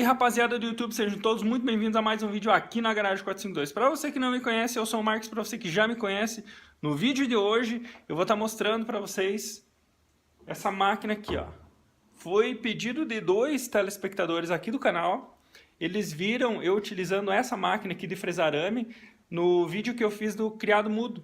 Rapaziada do YouTube, sejam todos muito bem-vindos a mais um vídeo aqui na Garagem 452. Para você que não me conhece, eu sou o Marcos. Para você que já me conhece, no vídeo de hoje eu vou estar mostrando para vocês essa máquina aqui, ó. Foi pedido de 2 telespectadores aqui do canal. Eles viram eu utilizando essa máquina aqui de fresar arame no vídeo que eu fiz do criado mudo.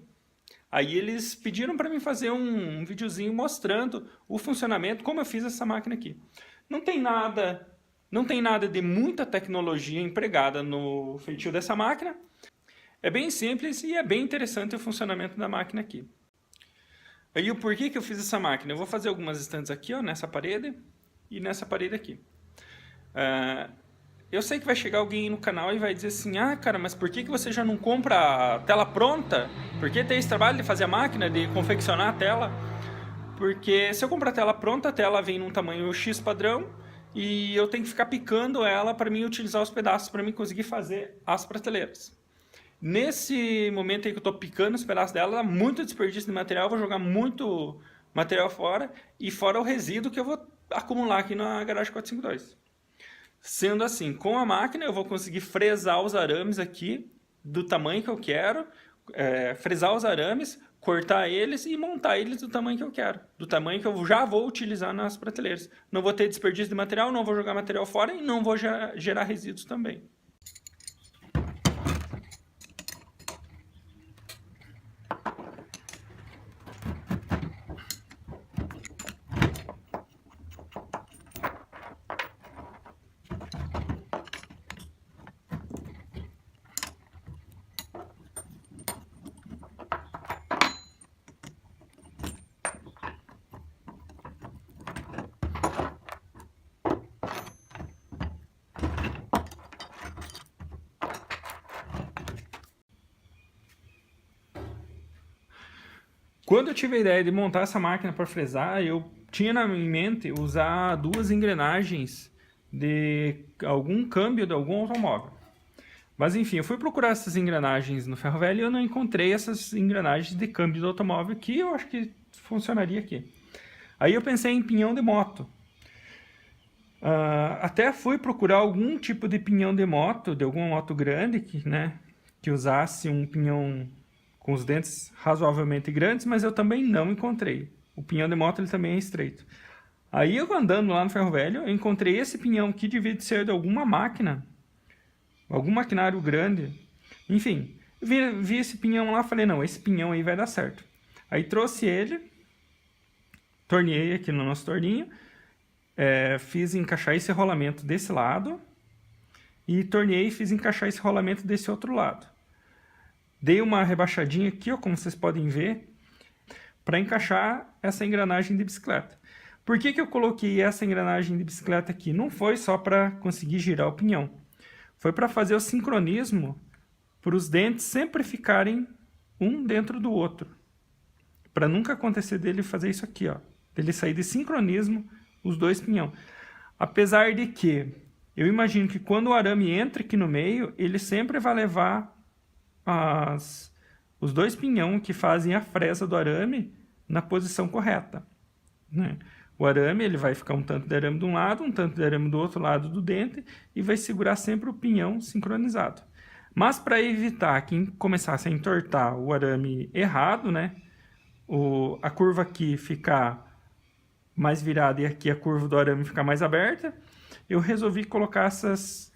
Aí eles pediram para mim fazer um videozinho mostrando o funcionamento, como eu fiz essa máquina aqui. Não tem nada de muita tecnologia empregada no feitio dessa máquina. É bem simples e é bem interessante o funcionamento da máquina aqui. Aí o porquê que eu fiz essa máquina? Eu vou fazer algumas estantes aqui, ó, nessa parede e nessa parede aqui. Eu sei que vai chegar alguém no canal e vai dizer assim: ah, cara, mas por que você já não compra a tela pronta? Por que tem esse trabalho de fazer a máquina, de confeccionar a tela? Porque se eu comprar a tela pronta, a tela vem num tamanho X padrão e eu tenho que ficar picando ela para mim utilizar os pedaços, para mim conseguir fazer as prateleiras. Nesse momento aí que eu estou picando os pedaços dela, dá muito desperdício de material, eu vou jogar muito material fora, e fora o resíduo que eu vou acumular aqui na Garagem 452. Sendo assim, com a máquina eu vou conseguir fresar os arames aqui do tamanho que eu quero, fresar os arames, cortar eles e montar eles do tamanho que eu quero, do tamanho que eu já vou utilizar nas prateleiras. Não vou ter desperdício de material, não vou jogar material fora e não vou gerar resíduos também. Quando eu tive a ideia de montar essa máquina para fresar, eu tinha em mente usar 2 engrenagens de algum câmbio de algum automóvel. Mas enfim, eu fui procurar essas engrenagens no ferro velho e eu não encontrei essas engrenagens de câmbio do automóvel que eu acho que funcionaria aqui. Aí eu pensei em pinhão de moto. Até fui procurar algum tipo de pinhão de moto, de alguma moto grande que usasse um pinhão com os dentes razoavelmente grandes, mas eu também não encontrei. O pinhão de moto ele também é estreito. Aí eu andando lá no ferro velho, eu encontrei esse pinhão que devia ser de alguma máquina, algum maquinário grande. Enfim, vi esse pinhão lá, falei, não, esse pinhão aí vai dar certo. Aí trouxe ele, torneei aqui no nosso torninho, fiz encaixar esse rolamento desse lado e torneei e fiz encaixar esse rolamento desse outro lado. Dei uma rebaixadinha aqui, ó, como vocês podem ver, para encaixar essa engrenagem de bicicleta. Por que eu coloquei essa engrenagem de bicicleta aqui? Não foi só para conseguir girar o pinhão. Foi para fazer o sincronismo, para os dentes sempre ficarem um dentro do outro. Para nunca acontecer dele fazer isso aqui, ó, dele sair de sincronismo os 2 pinhão. Apesar de que eu imagino que quando o arame entra aqui no meio, ele sempre vai levar os 2 pinhão que fazem a fresa do arame na posição correta, né? O arame ele vai ficar um tanto de arame de um lado, um tanto de arame do outro lado do dente e vai segurar sempre o pinhão sincronizado. Mas para evitar que começasse a entortar o arame errado, né? A curva aqui ficar mais virada e aqui a curva do arame ficar mais aberta, eu resolvi colocar essas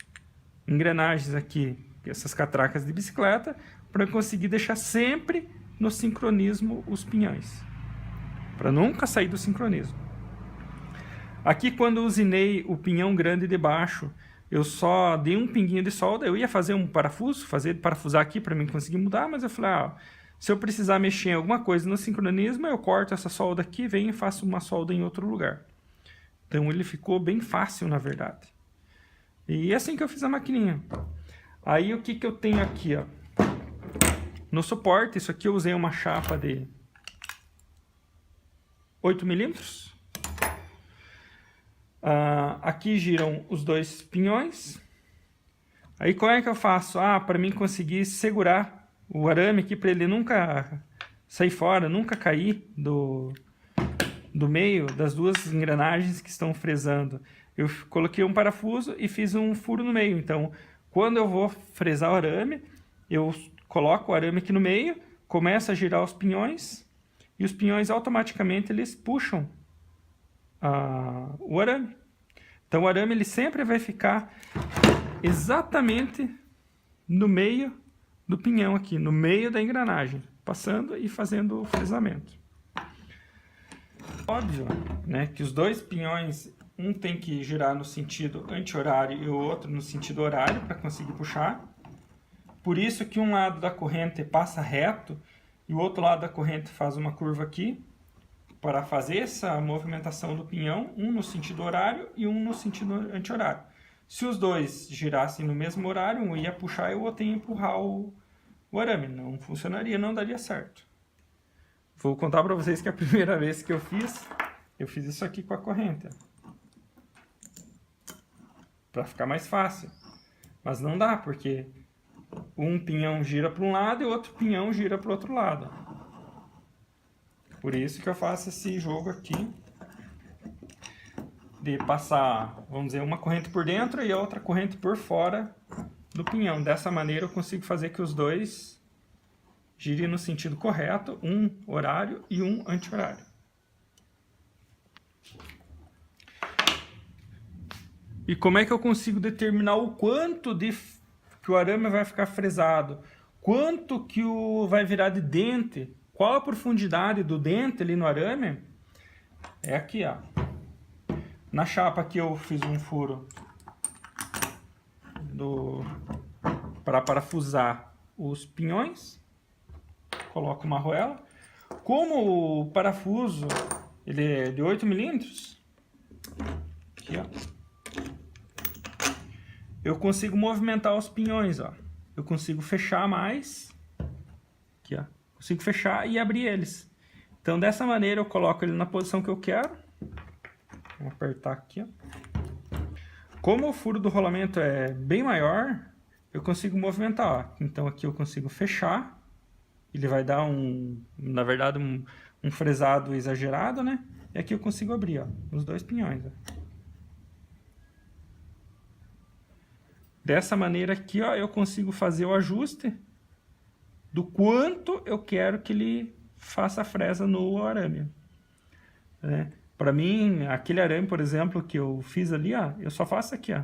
engrenagens aqui, essas catracas de bicicleta, para conseguir deixar sempre no sincronismo os pinhões, para nunca sair do sincronismo. Aqui quando eu usinei o pinhão grande de baixo, eu só dei um pinguinho de solda, eu ia fazer um parafuso, parafusar aqui para mim conseguir mudar, mas eu falei, se eu precisar mexer em alguma coisa no sincronismo, eu corto essa solda aqui, venho e faço uma solda em outro lugar. Então ele ficou bem fácil, na verdade. E é assim que eu fiz a maquininha. Aí o que eu tenho aqui, ó? No suporte, isso aqui eu usei uma chapa de 8 milímetros. Aqui giram os 2 pinhões. Aí como é que eu faço? Para mim conseguir segurar o arame aqui, para ele nunca sair fora, nunca cair do meio das 2 engrenagens que estão fresando. eu coloquei um parafuso e fiz um furo no meio. Então, quando eu vou fresar o arame, eu coloco o arame aqui no meio, começo a girar os pinhões, e os pinhões automaticamente eles puxam o arame. Então o arame ele sempre vai ficar exatamente no meio do pinhão aqui, no meio da engrenagem, passando e fazendo o fresamento. Óbvio, né, que os dois pinhões, um tem que girar no sentido anti-horário e o outro no sentido horário para conseguir puxar. Por isso que um lado da corrente passa reto e o outro lado da corrente faz uma curva aqui, para fazer essa movimentação do pinhão, um no sentido horário e um no sentido anti-horário. Se os dois girassem no mesmo horário, um ia puxar e o outro ia empurrar o arame. Não funcionaria, não daria certo. Vou contar para vocês que a primeira vez que eu fiz isso aqui com a corrente. Para ficar mais fácil. Mas não dá, porque um pinhão gira para um lado e o outro pinhão gira para o outro lado. Por isso que eu faço esse jogo aqui de passar, vamos dizer, uma corrente por dentro e a outra corrente por fora do pinhão. Dessa maneira eu consigo fazer que os dois girem no sentido correto, um horário e um anti-horário. E como é que eu consigo determinar o quanto que o arame vai ficar fresado? Quanto que vai virar de dente? Qual a profundidade do dente ali no arame? É aqui, ó. Na chapa aqui eu fiz um furo para parafusar os pinhões. Coloco uma arruela. Como o parafuso ele é de 8 milímetros, aqui, ó, eu consigo movimentar os pinhões, ó. Eu consigo fechar mais, aqui, ó. Consigo fechar e abrir eles. Então, dessa maneira, eu coloco ele na posição que eu quero. Vou apertar aqui, ó. Como o furo do rolamento é bem maior, eu consigo movimentar, ó. Então, aqui eu consigo fechar. Ele vai dar na verdade, um fresado exagerado, né? E aqui eu consigo abrir, ó, os dois pinhões, ó. Dessa maneira aqui, ó, eu consigo fazer o ajuste do quanto eu quero que ele faça a fresa no arame, né? Para mim, aquele arame, por exemplo, que eu fiz ali, ó, eu só faço aqui, ó.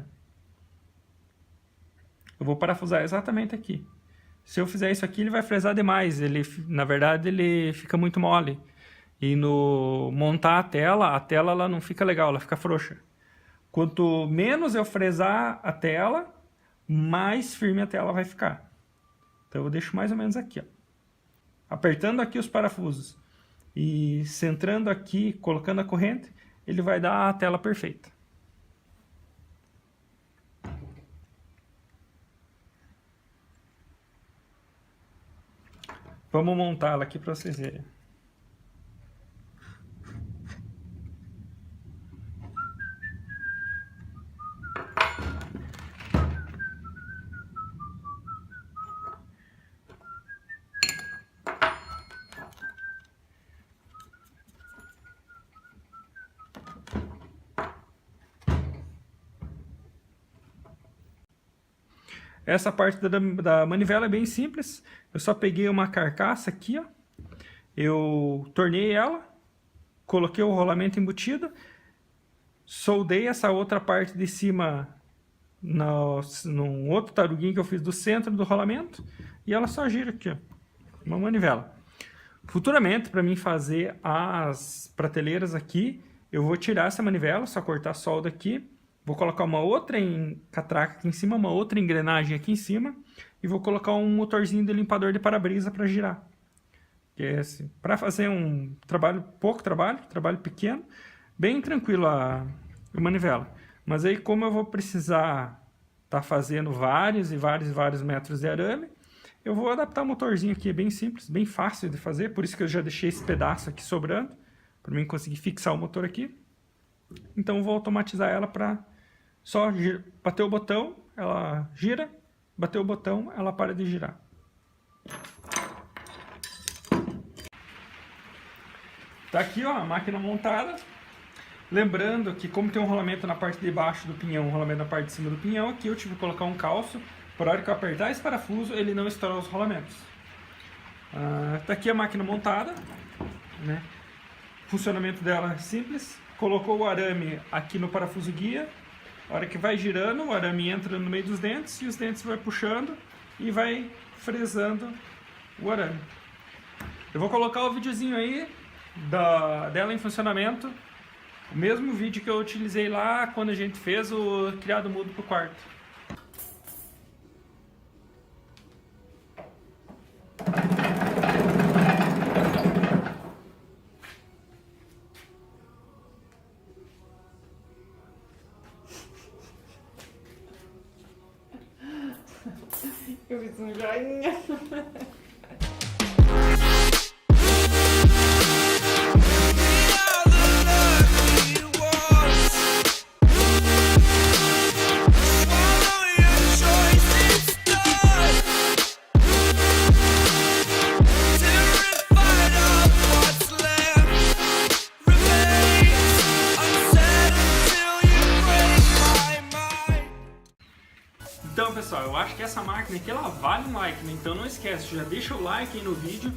Eu vou parafusar exatamente aqui. Se eu fizer isso aqui, ele vai fresar demais. Na verdade, ele fica muito mole. E no montar a tela ela não fica legal, ela fica frouxa. Quanto menos eu fresar a tela, mais firme a tela vai ficar. Então eu deixo mais ou menos aqui, ó. Apertando aqui os parafusos e centrando aqui, colocando a corrente, ele vai dar a tela perfeita. Vamos montá-la aqui para vocês verem. Essa parte da manivela é bem simples. Eu só peguei uma carcaça aqui, ó. Eu tornei ela, coloquei o rolamento embutido, soldei essa outra parte de cima num outro taruguinho que eu fiz do centro do rolamento e ela só gira aqui, ó, uma manivela. Futuramente, para mim fazer as prateleiras aqui, eu vou tirar essa manivela, só cortar a solda aqui. Vou colocar uma outra catraca aqui em cima, uma outra engrenagem aqui em cima e vou colocar um motorzinho de limpador de para-brisa para girar. Que é assim, para fazer um pouco trabalho pequeno, bem tranquilo a manivela. Mas aí como eu vou precisar estar fazendo vários metros de arame, eu vou adaptar o motorzinho aqui, é bem simples, bem fácil de fazer, por isso que eu já deixei esse pedaço aqui sobrando, para mim conseguir fixar o motor aqui. Então eu vou automatizar ela para só bater o botão, ela gira, bater o botão, ela para de girar. Tá aqui, ó, a máquina montada. Lembrando que como tem um rolamento na parte de baixo do pinhão, um rolamento na parte de cima do pinhão, aqui eu tive que colocar um calço, para a hora que eu apertar esse parafuso, ele não estourar os rolamentos. Tá aqui a máquina montada, né? O funcionamento dela é simples. Colocou o arame aqui no parafuso guia. A hora que vai girando, o arame entra no meio dos dentes e os dentes vai puxando e vai fresando o arame. Eu vou colocar o videozinho aí dela em funcionamento. O mesmo vídeo que eu utilizei lá quando a gente fez o criado mudo pro quarto. Eu fiz um joinha. Então pessoal, eu acho que essa máquina aqui ela vale um like, né? Então não esquece, já deixa o like aí no vídeo,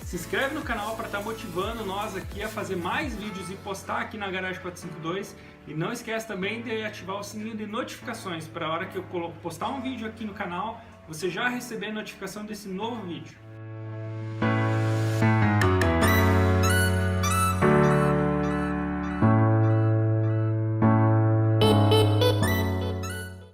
se inscreve no canal para estar motivando nós aqui a fazer mais vídeos e postar aqui na Garagem 452 e não esquece também de ativar o sininho de notificações para a hora que eu postar um vídeo aqui no canal, você já receber a notificação desse novo vídeo.